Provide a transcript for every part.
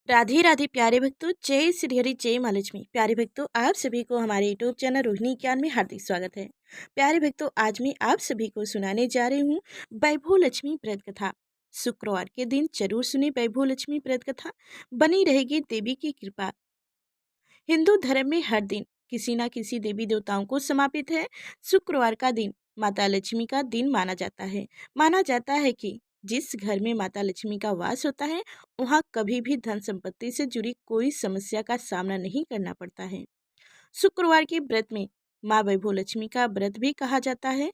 राधे राधे प्यारे भक्तों, जय श्री हरि, जय माँ लक्ष्मी। प्यारे भक्तों, आप सभी को हमारे यूट्यूब चैनल रोहिणी ज्ञान में हार्दिक स्वागत है। प्यारे भक्तों, आज मैं आप सभी को सुनाने जा रही हूँ वैभव लक्ष्मी व्रत कथा। शुक्रवार के दिन जरूर सुनी वैभव लक्ष्मी व्रत कथा, बनी रहेगी देवी की कृपा। हिंदू धर्म में हर दिन किसी न किसी देवी देवताओं को समर्पित है। शुक्रवार का दिन माता लक्ष्मी का दिन माना जाता है। माना जाता है कि जिस घर में माता लक्ष्मी का वास होता है, वहाँ कभी भी धन संपत्ति से जुड़ी कोई समस्या का सामना नहीं करना पड़ता है। शुक्रवार के व्रत में माँ वैभव लक्ष्मी का व्रत भी कहा जाता है।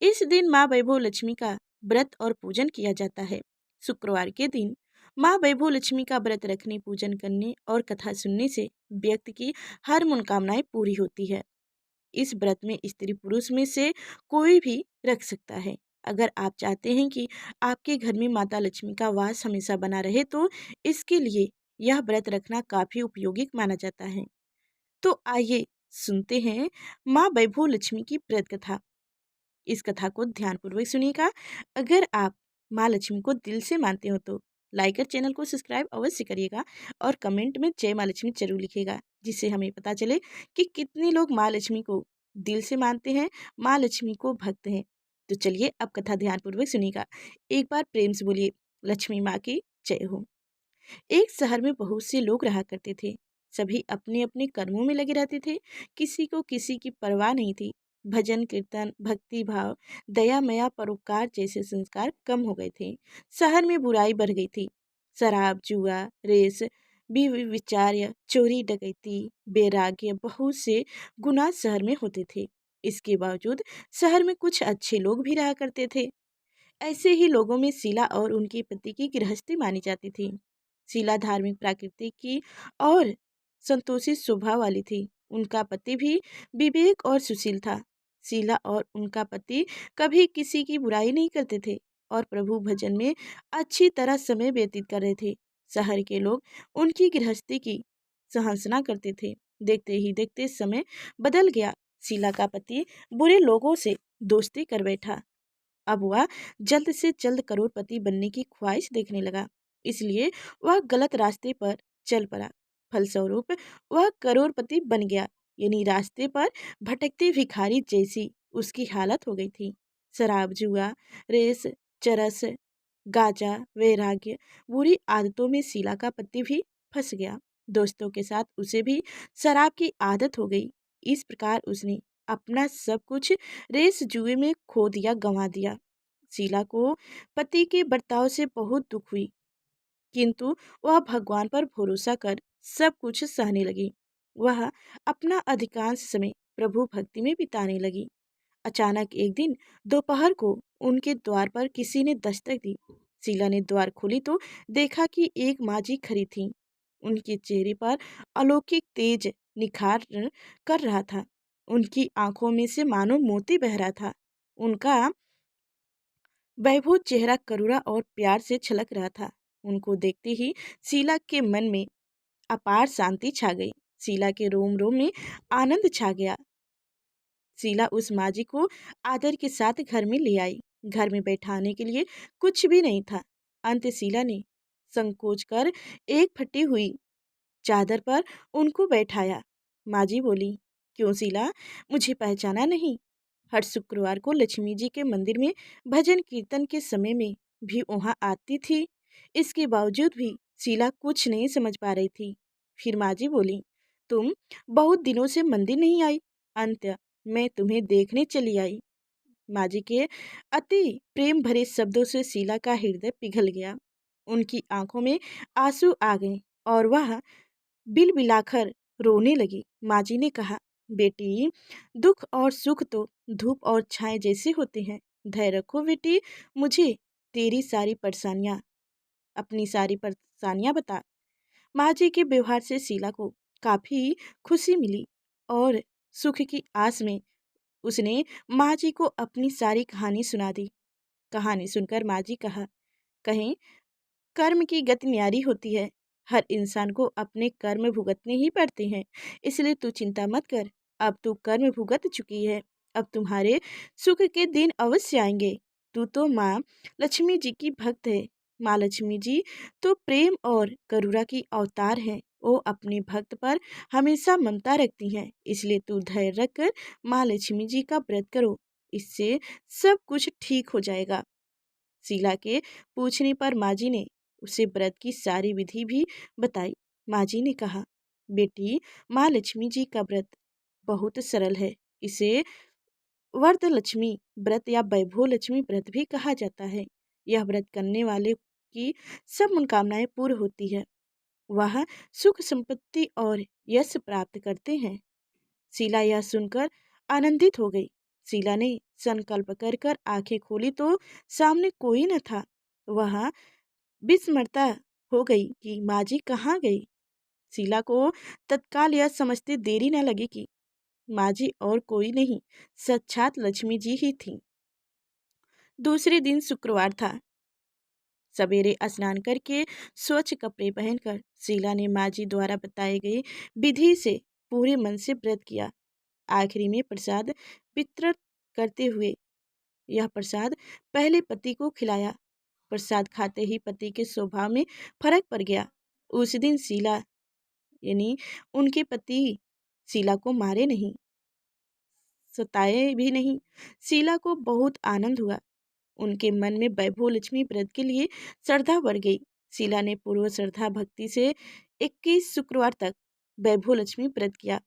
इस दिन माँ वैभव लक्ष्मी का व्रत और पूजन किया जाता है। शुक्रवार के दिन माँ वैभव लक्ष्मी का व्रत रखने, पूजन करने और कथा सुनने से व्यक्ति की हर मनोकामनाएं पूरी होती है। इस व्रत में स्त्री पुरुष में से कोई भी रख सकता है। अगर आप चाहते हैं कि आपके घर में माता लक्ष्मी का वास हमेशा बना रहे, तो इसके लिए यह व्रत रखना काफी उपयोगी माना जाता है। तो आइए सुनते हैं माँ वैभव लक्ष्मी की व्रत कथा। इस कथा को ध्यानपूर्वक सुनिएगा। अगर आप माँ लक्ष्मी को दिल से मानते हो तो लाइक और चैनल को सब्सक्राइब अवश्य करिएगा और कमेंट में जय माँ लक्ष्मी जरूर लिखिएगा, जिससे हमें पता चले कि कितने लोग माँ लक्ष्मी को दिल से मानते हैं, माँ लक्ष्मी को भक्त हैं। तो चलिए अब कथा ध्यानपूर्वक सुनिएगा। एक बार प्रेम से बोलिए, लक्ष्मी माँ की जय हो। एक शहर में बहुत से लोग रहा करते थे। सभी अपने अपने कर्मों में लगे रहते थे। किसी को किसी की परवाह नहीं थी। भजन कीर्तन, भक्ति भाव, दया मया, परोपकार जैसे संस्कार कम हो गए थे। शहर में बुराई बढ़ गई थी। शराब, जुआ, रेस, विचार्य, चोरी, डकैती, वैराग्य, बहुत से गुनाह शहर में होते थे। इसके बावजूद शहर में कुछ अच्छे लोग भी रहा करते थे। ऐसे ही लोगों में शीला और उनके पति की गृहस्थी मानी जाती थी। शीला धार्मिक, प्रकृति की और संतोषी स्वभाव वाली थी। उनका पति भी विवेक और सुशील था। शीला और उनका पति कभी किसी की बुराई नहीं करते थे और प्रभु भजन में अच्छी तरह समय व्यतीत कर रहे थे। शहर के लोग उनकी गृहस्थी की सराहना करते थे। देखते ही देखते समय बदल गया। शीला का पति बुरे लोगों से दोस्ती कर बैठा। अब वह जल्द से जल्द करोड़पति बनने की ख्वाहिश देखने लगा, इसलिए वह गलत रास्ते पर चल पड़ा। फलस्वरूप वह करोड़पति बन गया, यानी रास्ते पर भटकते भिखारी जैसी उसकी हालत हो गई थी। शराब, जुआ, रेस, चरस, गांजा, वैराग्य, बुरी आदतों में शीला का पति भी फंस गया। दोस्तों के साथ उसे भी शराब की आदत हो गई। इस प्रकार उसने अपना सब कुछ रेस जुए में खो दिया, गंवा दिया। शीला को पति के बर्ताव से बहुत दुख हुई, किंतु वह भगवान पर भरोसा कर सब कुछ सहने लगी। वह अपना अधिकांश समय प्रभु भक्ति में बिताने लगी। अचानक एक दिन दोपहर को उनके द्वार पर किसी ने दस्तक दी। शीला ने द्वार खोली तो देखा कि एक माँ जी खड़ी थी। उनके चेहरे पर अलौकिक तेज निखार कर रहा था। उनकी आंखों में से मानो मोती बह रहा था। उनका वैभव चेहरा करुणा और प्यार से छलक रहा था। उनको देखते ही शीला के मन में अपार शांति छा गई। शीला के रोम रोम में आनंद छा गया। शीला उस माँ जी को आदर के साथ घर में ले आई। घर में बैठाने के लिए कुछ भी नहीं था। अंत शीला ने संकोच कर एक फटी हुई चादर पर उनको बैठाया। माँ जी बोली, क्यों शीला, मुझे पहचाना नहीं? हर शुक्रवार को लक्ष्मी जी के मंदिर में भजन कीर्तन के समय में भी वहाँ आती थी। इसके बावजूद भी शीला कुछ नहीं समझ पा रही थी। फिर माँ जी बोली, तुम बहुत दिनों से मंदिर नहीं आई, अंत मैं तुम्हें देखने चली आई। माँ जी के अति प्रेम भरे शब्दों से शीला का हृदय पिघल गया। उनकी आंखों में आंसू आ गए और वह बिलबिलाकर रोने लगी। माँ जी ने कहा, बेटी, दुख और सुख तो धूप और छाए जैसे होते हैं। धैर्य रखो बेटी, मुझे तेरी सारी परेशानियाँ अपनी सारी परेशानियाँ बता। माँ जी के व्यवहार से शीला को काफ़ी खुशी मिली और सुख की आस में उसने माँ जी को अपनी सारी कहानी सुना दी। कहानी सुनकर माँ जी कहें, कर्म की गति न्यारी होती है। हर इंसान को अपने कर्म भुगतने ही पड़ते हैं, इसलिए तू चिंता मत कर। अब तू कर्म भुगत चुकी है, अब तुम्हारे सुख के दिन अवश्य आएंगे। तू तो माँ लक्ष्मी जी की भक्त है। माँ लक्ष्मी जी तो प्रेम और करुणा की अवतार हैं। वो अपने भक्त पर हमेशा ममता रखती हैं। इसलिए तू धैर्य रखकर माँ लक्ष्मी जी का व्रत करो, इससे सब कुछ ठीक हो जाएगा। शीला के पूछने पर माँ जी ने उसे व्रत की सारी विधि भी बताई। माँ जी ने कहा, बेटी, माँ लक्ष्मी जी का व्रत बहुत सरल है। इसे व्रत लक्ष्मी व्रत या वैभव लक्ष्मी व्रत भी कहा जाता है। यह व्रत करने वाले की सब मनोकामनाएं पूर्ण होती है। वह सुख संपत्ति और यश प्राप्त करते हैं। शीला यह सुनकर आनंदित हो गई। शीला ने संकल्प कर कर आंखें खोली तो सामने कोई न था। वह विस्मृता हो गई कि माँ जी कहाँ गई। शीला को तत्काल यह समझते देरी न लगी कि माँ जी और कोई नहीं, साक्षात लक्ष्मी जी ही थी। दूसरे दिन शुक्रवार था। सवेरे स्नान करके स्वच्छ कपड़े पहनकर शीला ने माँ जी द्वारा बताई गई विधि से पूरे मन से व्रत किया। आखिरी में प्रसाद वितरण करते हुए यह प्रसाद पहले पति को खिलाया। प्रसाद खाते ही पति के स्वभाव में फर्क पड़ गया। उस दिन शीला यानी उनके पति शीला को मारे नहीं, सताए भी नहीं। शीला को बहुत आनंद हुआ। उनके मन में वैभव लक्ष्मी व्रत के लिए श्रद्धा बढ़ गई। शीला ने पूर्व श्रद्धा भक्ति से 21 शुक्रवार तक वैभव लक्ष्मी व्रत किया।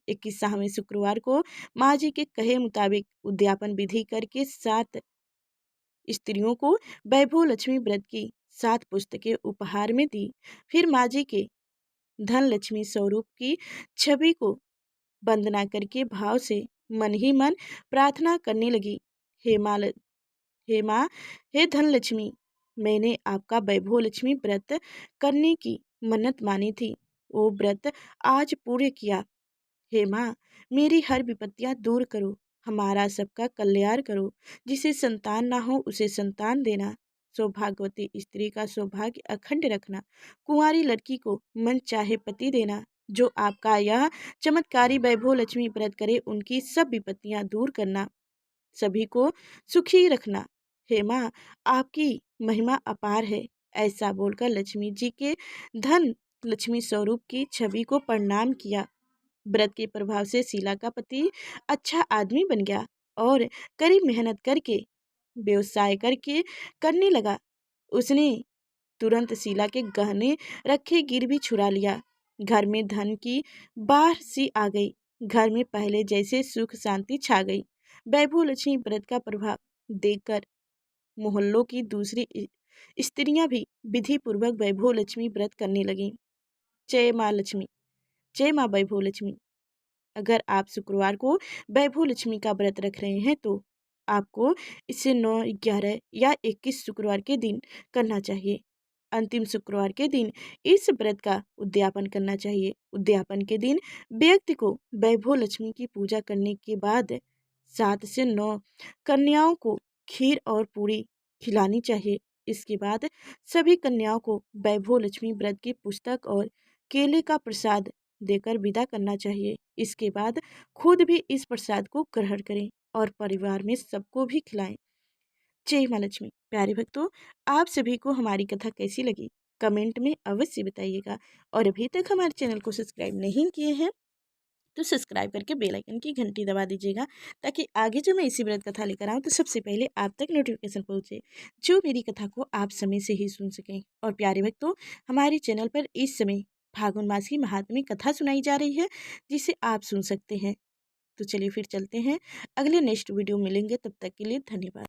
21वें शुक्रवार को माँ जी के कहे मुताबिक उद्यापन विधि करके 7 स्त्रियों को वैभव लक्ष्मी व्रत की 7 पुस्तकें उपहार में दी। फिर माँ जी के धन लक्ष्मी स्वरूप की छवि को वंदना करके भाव से मन ही मन प्रार्थना करने लगी। हे माँ, हे धन लक्ष्मी, मैंने आपका वैभव लक्ष्मी व्रत करने की मन्नत मानी थी, वो व्रत आज पूरे किया। हे माँ, मेरी हर विपत्तियाँ दूर करो, हमारा सबका कल्याण करो। जिसे संतान ना हो उसे संतान देना, सौभाग्यवती स्त्री का सौभाग्य अखंड रखना, कुंवारी लड़की को मन चाहे पति देना। जो आपका यह चमत्कारी वैभव लक्ष्मी व्रत करे उनकी सब विपत्तियाँ दूर करना, सभी को सुखी रखना। हे माँ, आपकी महिमा अपार है। ऐसा बोलकर लक्ष्मी जी के धन लक्ष्मी स्वरूप की छवि को प्रणाम किया। व्रत के प्रभाव से शीला का पति अच्छा आदमी बन गया और कड़ी मेहनत करके व्यवसाय करके करने लगा। उसने तुरंत शीला के गहने रखे गिरवी छुड़ा लिया। घर में धन की बाढ़ सी आ गई। घर में पहले जैसे सुख शांति छा गई। वैभव लक्ष्मी व्रत का प्रभाव देखकर मोहल्लों की दूसरी स्त्रियां भी विधि पूर्वक वैभव लक्ष्मी व्रत करने लगीं। जय माँ लक्ष्मी, जय माँ वैभव लक्ष्मी। अगर आप शुक्रवार को वैभव लक्ष्मी का व्रत रख रहे हैं तो आपको इसे 9, 11 या 21 शुक्रवार के दिन करना चाहिए। अंतिम शुक्रवार के दिन इस व्रत का उद्यापन करना चाहिए। उद्यापन के दिन व्यक्ति को वैभव लक्ष्मी की पूजा करने के बाद 7 से 9 कन्याओं को खीर और पूरी खिलानी चाहिए। इसके बाद सभी कन्याओं को वैभव लक्ष्मी व्रत की पुस्तक और केले का प्रसाद देकर विदा करना चाहिए। इसके बाद खुद भी इस प्रसाद को ग्रहण करें और परिवार में सबको भी खिलाएं। जय माँ लक्ष्मी। प्यारे भक्तों, आप सभी को हमारी कथा कैसी लगी कमेंट में अवश्य बताइएगा। और अभी तक हमारे चैनल को सब्सक्राइब नहीं किए हैं तो सब्सक्राइब करके बेल आइकन की घंटी दबा दीजिएगा, ताकि आगे जो मैं इसी व्रत कथा लेकर आऊँ तो सबसे पहले आप तक नोटिफिकेशन पहुँचे, जो मेरी कथा को आप समय से ही सुन सकें। और प्यारे भक्तों, हमारे चैनल पर इस समय फागुन मास की महात्म्य कथा सुनाई जा रही है, जिसे आप सुन सकते हैं। तो चलिए फिर चलते हैं, अगले नेक्स्ट वीडियो मिलेंगे, तब तक के लिए धन्यवाद।